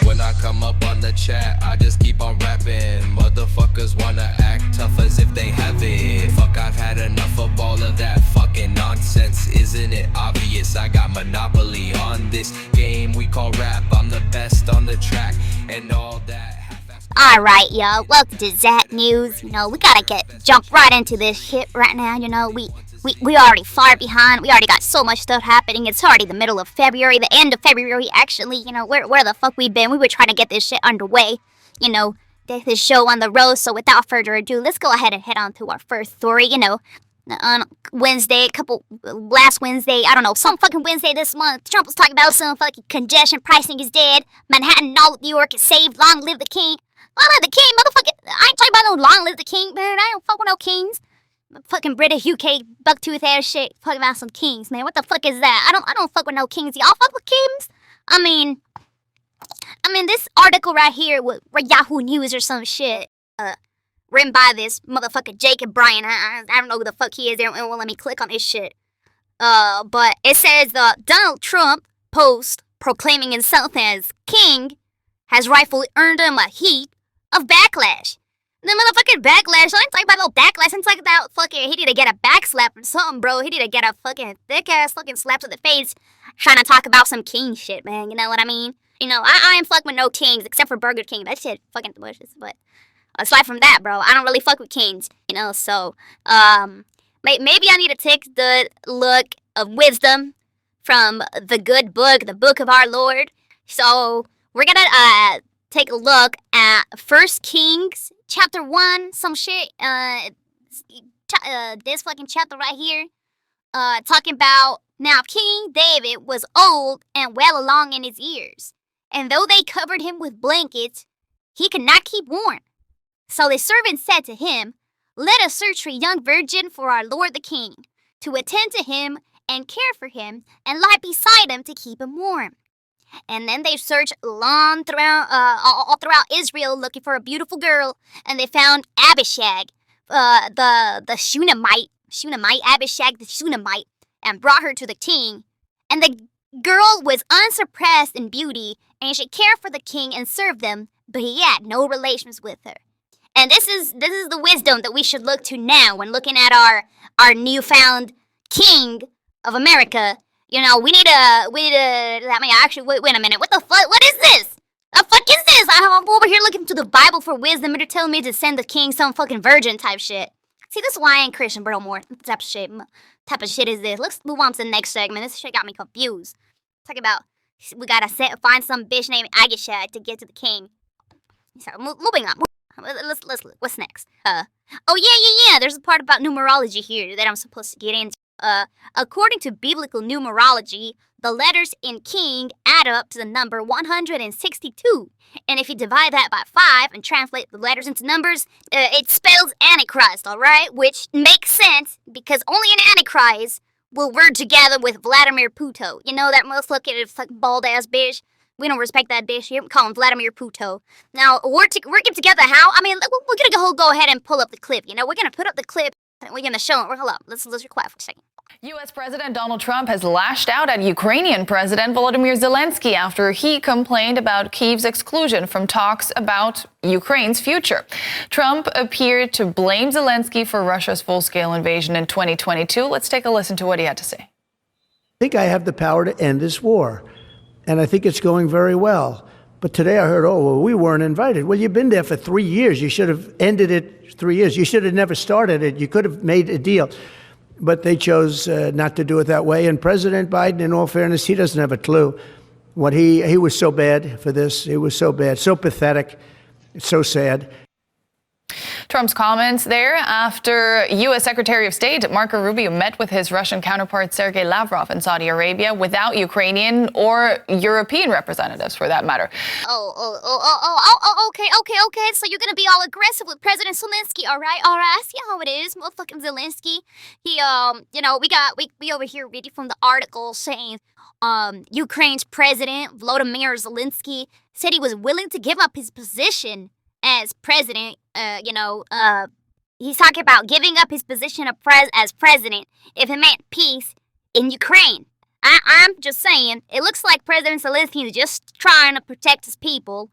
When I come up on the chat, I just keep on rapping. Motherfuckers wanna act tough as if they have it. Fuck, I've had enough of all of that fucking nonsense. Isn't it obvious I got monopoly on this game we call rap? I'm the best on the track and all that. Alright, y'all, welcome to Zach News. You know, we gotta jump right into this shit right now. You know, we already far behind. We already got so much stuff happening. It's already the middle of February, the end of February, actually. You know, where the fuck we been? We were trying to get this shit underway. You know, get this show on the road. So without further ado, let's go ahead and head on to our first story. You know, on Wednesday, last Wednesday, I don't know, some fucking Wednesday this month, Trump was talking about some fucking congestion pricing is dead. Manhattan, all of New York is saved. Long live the king. Long live the king, motherfucker. I ain't talking about no long live the king, man. I don't fuck with no kings. Fucking British UK bucktooth ass shit. Talking about some kings, man. What the fuck is that? I don't fuck with no kings. Y'all fuck with kings? I mean, this article right here with Yahoo News or some shit, written by this motherfucker Jacob Bryan. I don't know who the fuck he is. They won't let me click on this shit. But it says Donald Trump post proclaiming himself as king has rightfully earned him a heap of backlash. The motherfucking backlash, I ain't talking about no backlash, I'm talking about fucking, he need to get a backslap or something, bro. He need to get a fucking thick-ass fucking slap to the face trying to talk about some king shit, man. You know what I mean? You know, I ain't fuck with no kings except for Burger King. That shit fucking delicious, but aside from that, bro, I don't really fuck with kings, you know, so, maybe I need to take the look of wisdom from the good book, the book of our Lord. So, we're gonna, take a look at 1 Kings chapter 1, some shit, this fucking chapter right here, talking about, now King David was old and well along in his years, and though they covered him with blankets, he could not keep warm. So the servant said to him, let us search for a young virgin for our lord the king, to attend to him and care for him, and lie beside him to keep him warm. And then they searched all throughout Israel looking for a beautiful girl, and they found Abishag, the Shunammite, Abishag the Shunammite, and brought her to the king. And the girl was unsurpassed in beauty, and she cared for the king and served them, but he had no relations with her. And this is the wisdom that we should look to now when looking at our newfound king of America. You know, we need to, I mean, actually, wait a minute, what the fuck, what is this? The fuck is this? I'm over here looking to the Bible for wisdom, and they're telling me to send the king some fucking virgin type shit. See, this is why I ain't Christian, bro, more. What type of shit is this? Let's move on to the next segment. This shit got me confused. Talk about, we gotta find some bitch named Agishad to get to the king. So, moving on. Let's look. What's next? Oh, yeah, there's a part about numerology here that I'm supposed to get into. According to biblical numerology, the letters in king add up to the number 162. And if you divide that by 5 and translate the letters into numbers, it spells Antichrist, alright? Which makes sense, because only an Antichrist will word together with Vladimir Puto. You know, that motherfucking fucking bald-ass bitch? We don't respect that bitch here. We call him Vladimir Puto. Now, working together how? I mean, we're gonna go ahead and pull up the clip, you know? We're gonna put up the clip, and we're gonna show it. Hold up. Let's be quiet for a second. U.S. President Donald Trump has lashed out at Ukrainian President Volodymyr Zelensky after he complained about Kyiv's exclusion from talks about Ukraine's future. Trump appeared to blame Zelensky for Russia's full-scale invasion in 2022. Let's take a listen to what he had to say. I think I have the power to end this war, and I think it's going very well. But today I heard, we weren't invited. Well, you've been there for 3 years. You should have ended it 3 years. You should have never started it. You could have made a deal. But they chose not to do it that way. And President Biden, in all fairness, he doesn't have a clue. He was so bad for this. He was so bad, so pathetic, so sad. Trump's comments there after U.S. Secretary of State Marco Rubio met with his Russian counterpart Sergei Lavrov in Saudi Arabia without Ukrainian or European representatives, for that matter. Okay. So you're gonna be all aggressive with President Zelensky, all right? I see how it is, motherfucking Zelensky. He, we over here reading from the article saying, Ukraine's president Volodymyr Zelensky said he was willing to give up his position as president. He's talking about giving up his position as president if it meant peace in Ukraine. I'm just saying, it looks like President Zelensky is just trying to protect his people.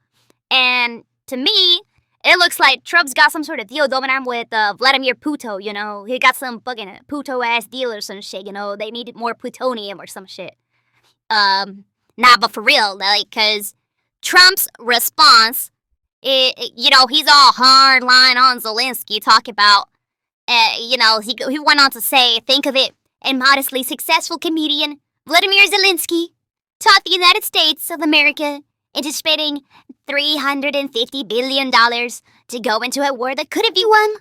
And to me, it looks like Trump's got some sort of deal going on with Vladimir Putin, you know? He got some fucking Puto-ass deal or some shit, you know? They needed more plutonium or some shit. Nah, but for real, like, cause Trump's response, you know, he's all hard line on Zelensky, talking about, you know, he went on to say, think of it, and modestly successful comedian Vladimir Zelensky taught the United States of America into spending $350 billion to go into a war that couldn't be won,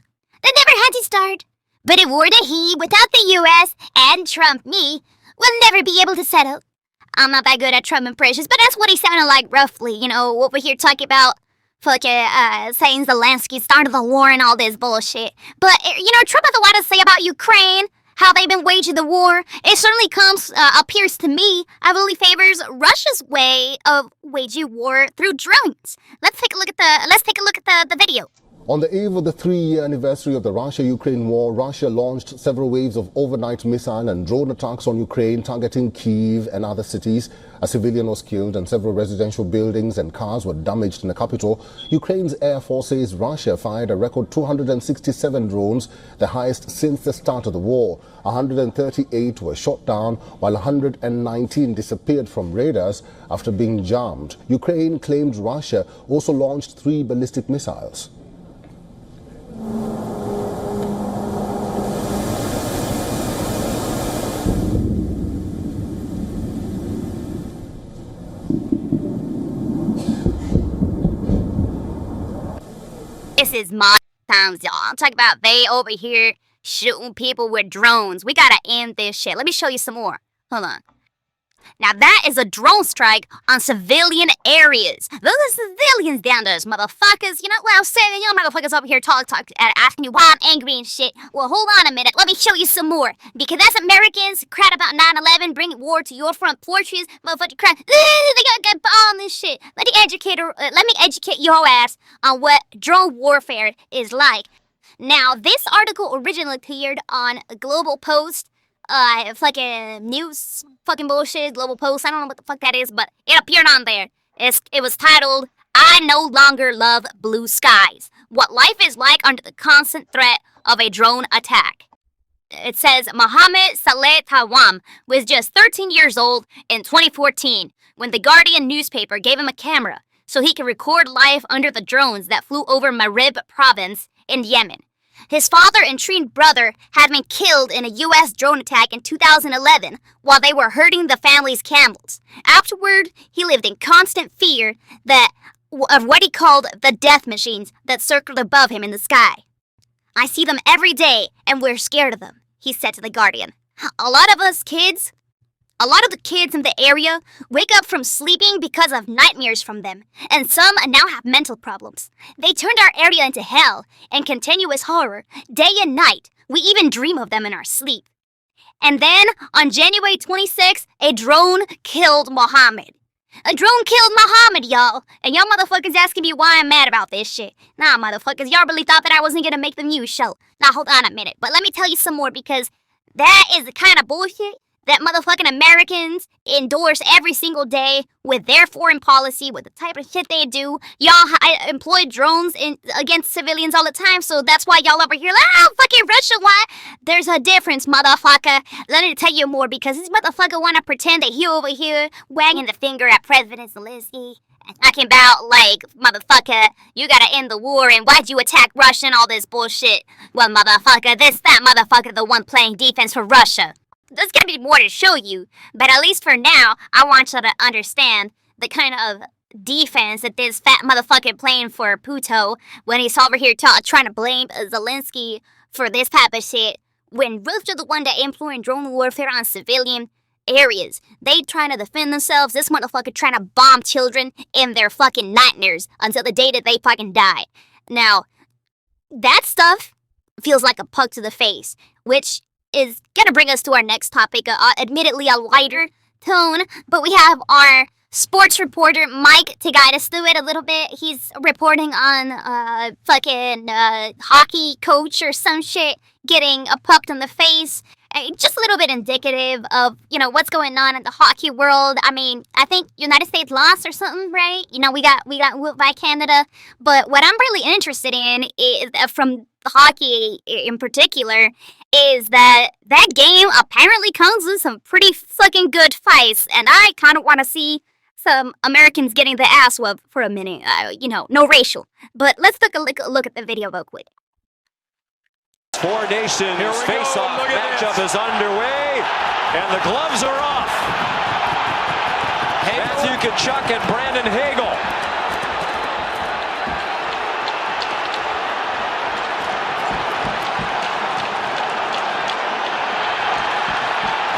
that never had to start, but a war that he, without the U.S. and Trump, me, will never be able to settle. I'm not that good at Trump impressions, but that's what he sounded like roughly, you know, over here talking about fucking saying Zelensky started the war and all this bullshit. But, you know, Trump has a lot to say about Ukraine, how they've been waging the war. It certainly appears to me, I believe favors Russia's way of waging war through drones. Let's take a look at the video. On the eve of the 3-year anniversary of the Russia-Ukraine war, Russia launched several waves of overnight missile and drone attacks on Ukraine, targeting Kyiv and other cities. A civilian was killed and several residential buildings and cars were damaged in the capital. Ukraine's Air Force says Russia fired a record 267 drones, the highest since the start of the war. 138 were shot down, while 119 disappeared from radars after being jammed. Ukraine claimed Russia also launched 3 ballistic missiles. This is my times, y'all. I'm talking about they over here shooting people with drones. We gotta end this shit. Let me show you some more. Hold on. Now that is a drone strike on civilian areas. Those are civilians down there, motherfuckers. You know what I'm saying? Y'all motherfuckers over here asking me why I'm angry and shit. Well, hold on a minute. Let me show you some more. Because that's Americans crap about 9/11, bringing war to your front porches. Motherfucking crap. They got bombed this shit. Let me educate your ass on what drone warfare is like. Now, this article originally appeared on Global Post. Fucking news, fucking bullshit, Global Post, I don't know what the fuck that is, but it appeared on there. It was titled, I No Longer Love Blue Skies, What Life is Like Under the Constant Threat of a Drone Attack. It says, Mohammed Saleh Tawam was just 13 years old in 2014 when the Guardian newspaper gave him a camera so he could record life under the drones that flew over Marib province in Yemen. His father and twin brother had been killed in a U.S. drone attack in 2011 while they were herding the family's camels. Afterward, he lived in constant fear of what he called the death machines that circled above him in the sky. I see them every day and we're scared of them, he said to The Guardian. A lot of the kids in the area wake up from sleeping because of nightmares from them, and some now have mental problems. They turned our area into hell and continuous horror, day and night. We even dream of them in our sleep. And then, on January 26th, a drone killed Mohammed. A drone killed Mohammed, y'all. And y'all motherfuckers asking me why I'm mad about this shit. Nah, motherfuckers, y'all really thought that I wasn't gonna make the news show. Now, hold on a minute, but let me tell you some more, because that is the kind of bullshit that motherfucking Americans endorse every single day with their foreign policy, with the type of shit they do. Y'all employ drones against civilians all the time, so that's why y'all over here like, oh, fucking Russia, why? There's a difference, motherfucker. Let me tell you more, because this motherfucker wanna pretend that he over here wagging the finger at President Zelensky and talking about, like, motherfucker, you gotta end the war, and why'd you attack Russia and all this bullshit? Well, motherfucker, that motherfucker the one playing defense for Russia. There's gonna be more to show you, but at least for now, I want you to understand the kind of defense that this fat motherfucker playing for Puto when he's over here trying to blame Zelensky for this type of shit, when Russia's the one that employing drone warfare on civilian areas. They trying to defend themselves, this motherfucker trying to bomb children in their fucking nightmares until the day that they fucking die. Now, that stuff feels like a puck to the face, which is gonna bring us to our next topic, admittedly a lighter tone, but we have our sports reporter Mike to guide us through it a little bit. He's reporting on fucking hockey coach or some shit getting a puck in the face, just a little bit indicative of, what's going on in the hockey world. I mean, I think United States lost or something, right? We got whooped by Canada. But what I'm really interested in is, from hockey in particular, is that game apparently comes with some pretty fucking good fights, and I kind of want to see some Americans getting the ass whooped for a minute. No racial. But let's take a look at the video real quick. Four Nations face-off matchup is underway, and the gloves are off. Matthew Tkachuk and Brandon Hagel.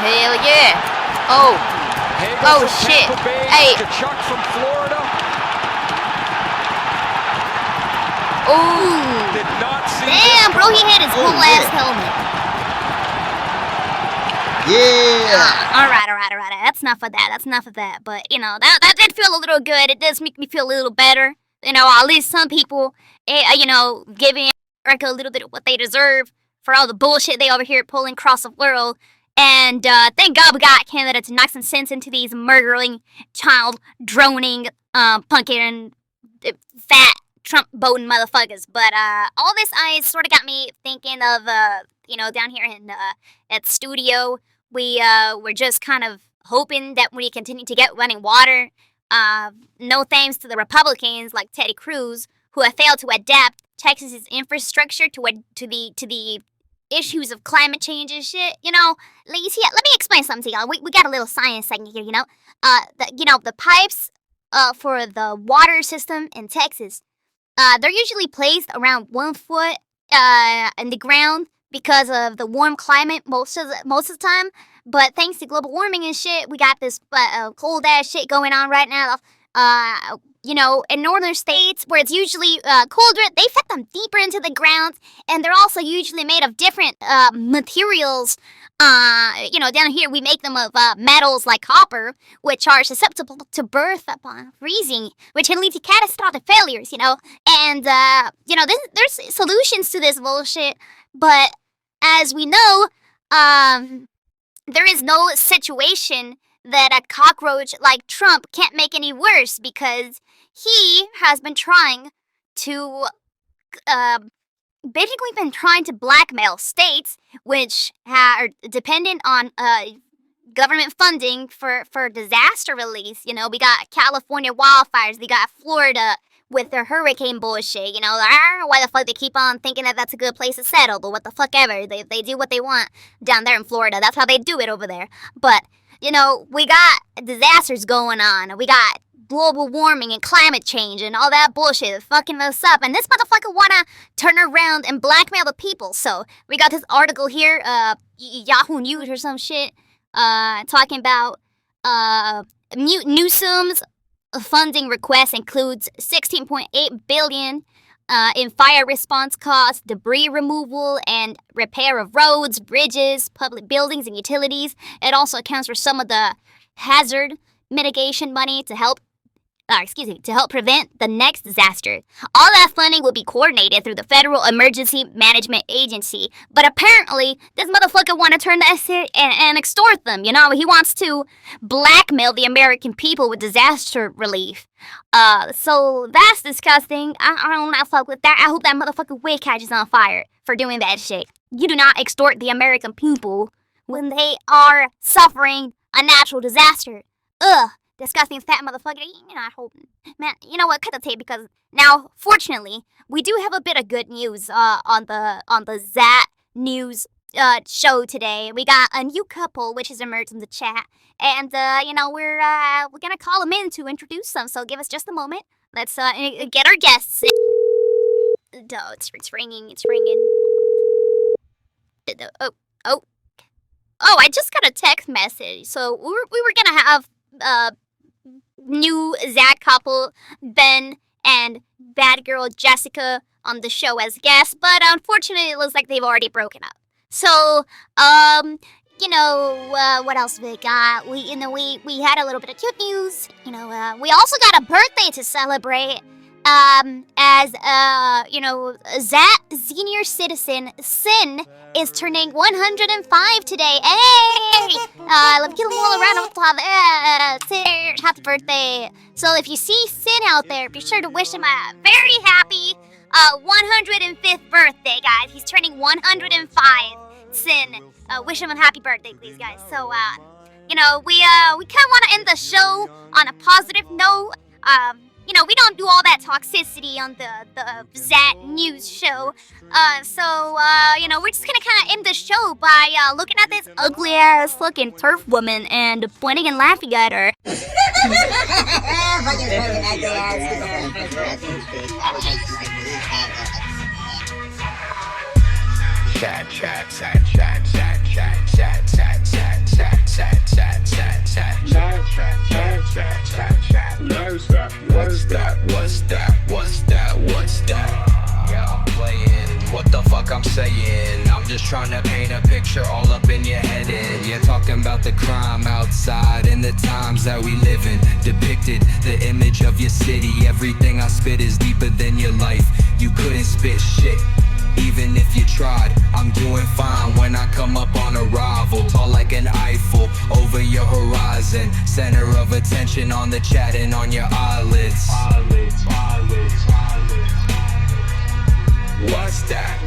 Hell yeah. Oh. Hagel Oh, from shit. Tampa Bay, Hey. Tkachuk from Florida. Ooh. Did not see Damn, this bro, he coming. had his whole ass helmet. Yeah. All right. That's enough of that. But, that did feel a little good. It does make me feel a little better. At least some people, giving America a little bit of what they deserve for all the bullshit they over here pulling across the world. And thank God we got Canada to knock some sense into these murdering, child droning, punkin', fat Trump-voting motherfuckers. But all this ice sort of got me thinking of, down here in at the studio, we're just kind of hoping that we continue to get running water. No thanks to the Republicans like Ted Cruz, who have failed to adapt Texas's infrastructure to the issues of climate change and shit. Let me explain something to y'all. We got a little science segment here. The pipes for the water system in Texas, they're usually placed around 1 foot in the ground because of the warm climate most of the time. But thanks to global warming and shit, we got this cold ass shit going on right now. In northern states where it's usually colder, they fit them deeper into the ground, and they're also usually made of different materials. Down here we make them of metals like copper, which are susceptible to burst upon freezing, which can lead to catastrophic failures. And there's solutions to this bullshit, but as we know, there is no situation that a cockroach like Trump can't make any worse, because he has been trying to blackmail states which are dependent on government funding for disaster relief. We got California wildfires, we got Florida with their hurricane bullshit. Why the fuck they keep on thinking that that's a good place to settle, but what the fuck ever. They do what they want down there in Florida. That's how they do it over there. But we got disasters going on. We got global warming and climate change and all that bullshit fucking us up. And this motherfucker wanna turn around and blackmail the people. So we got this article here, Yahoo News or some shit, talking about Newsom's funding request includes $16.8 billion in fire response costs, debris removal, and repair of roads, bridges, public buildings, and utilities. It also accounts for some of the hazard mitigation money to help prevent the next disaster. All that funding will be coordinated through the Federal Emergency Management Agency. But apparently, this motherfucker want to turn that shit and extort them. He wants to blackmail the American people with disaster relief. So that's disgusting. I don't know, fuck with that. I hope that motherfucker wig catches on fire for doing that shit. You do not extort the American people when they are suffering a natural disaster. Ugh. Disgusting fat motherfucker. I hope, man. You know what? Cut the tape, because now, fortunately, we do have a bit of good news on the Zat News show today. We got a new couple which has emerged in the chat, and we're gonna call them in to introduce them. So give us just a moment. Let's get our guests. It's ringing. It's ringing. Oh! I just got a text message. So we were gonna have new Zach couple, Ben and bad girl Jessica, on the show as guests, but unfortunately it looks like they've already broken up. So, what else we got? We had a little bit of cute news. We also got a birthday to celebrate. as senior citizen, Sin is turning 105 today. Hey! Let's give him all a round of applause. Sin, happy birthday. So if you see Sin out there, be sure to wish him a very happy 105th birthday, guys. He's turning 105. Sin, wish him a happy birthday, please, guys. So, we kind of want to end the show on a positive note. We don't do all that toxicity on the Zat News show. We're just gonna kind of end the show by looking at this ugly ass fucking turf woman and pointing and laughing at her. What's that? Yeah, I'm playing. What the fuck I'm saying? I'm just trying to paint a picture all up in your head. And you're talking about the crime outside and the times that we live in. Depicted the image of your city. Everything I spit is deeper than your life. You couldn't spit shit, even if you tried. I'm doing fine when I come up on arrival. Tall like an Eiffel over your horizon. Center of attention on the chat and on your eyelids. What's that?